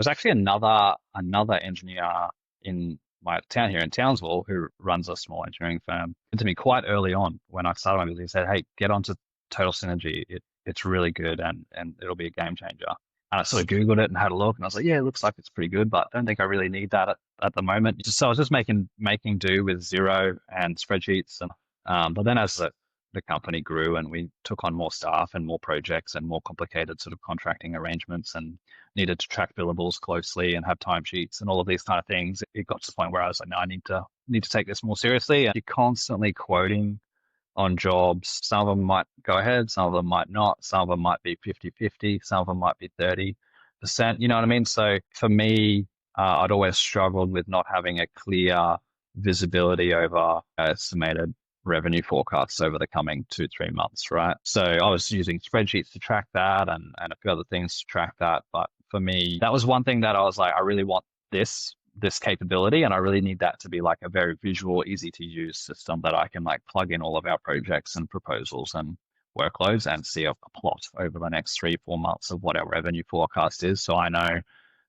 There's actually another engineer in my town here in Townsville who runs a small engineering firm. And to me quite early on when I started my business, he said, "Hey, get onto Total Synergy. It's really good and it'll be a game changer." And I sort of Googled it and had a look, and I was like, "Yeah, it looks like it's pretty good, but I don't think I really need that at the moment." So I was just making do with zero and spreadsheets, and but then as the company grew and we took on more staff and more projects and more complicated sort of contracting arrangements and needed to track billables closely and have timesheets and all of these kind of things, it got to the point where I was like, no, I need to take this more seriously. And you're constantly quoting on jobs. Some of them might go ahead, some of them might not, some of them might be 50-50, some of them might be 30%. You know what I mean? So for me, I'd always struggled with not having a clear visibility over estimated revenue forecasts over the coming 2-3 months, right? So I was using spreadsheets to track that and a few other things to track that. But for me, that was one thing that I was like, I really want this capability, and I really need that to be like a very visual, easy to use system that I can like plug in all of our projects and proposals and workloads and see a plot over the next 3-4 months of what our revenue forecast is. So I know,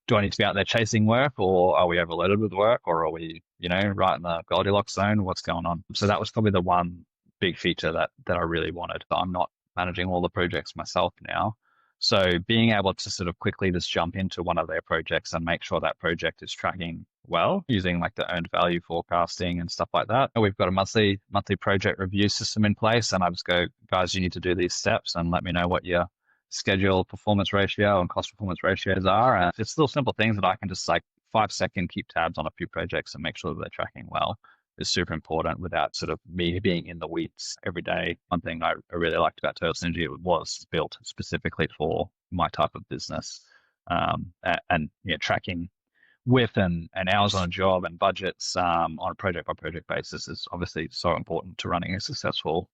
do I need to be out there chasing work, or are we overloaded with work, or are we, right in the Goldilocks zone? What's going on? So that was probably the one big feature that I really wanted. But I'm not managing all the projects myself now. So being able to sort of quickly just jump into one of their projects and make sure that project is tracking well using like the earned value forecasting and stuff like that. We've got a monthly project review system in place, and I just go, guys, you need to do these steps and let me know what your schedule performance ratio and cost performance ratios are. And it's still simple things that I can just like 5 second keep tabs on a few projects and make sure that they're tracking well is super important without sort of me being in the weeds every day. One thing I really liked about Total Synergy, it was built specifically for my type of business. And tracking with and hours on a job and budgets on a project by project basis is obviously so important to running a successful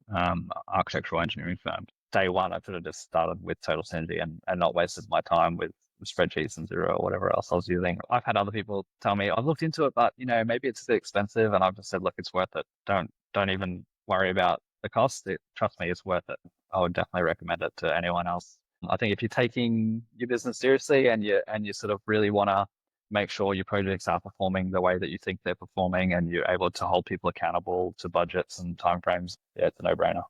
architectural engineering firm. Day one, I should have just started with Total Synergy and not wasted my time with spreadsheets and Zero or whatever else I was using. I've had other people tell me I've looked into it, but maybe it's a bit expensive, and I've just said, look, it's worth it. Don't even worry about the cost. Trust me, it's worth it. I would definitely recommend it to anyone else. I think if you're taking your business seriously and you sort of really want to make sure your projects are performing the way that you think they're performing and you're able to hold people accountable to budgets and timeframes, yeah, it's a no-brainer.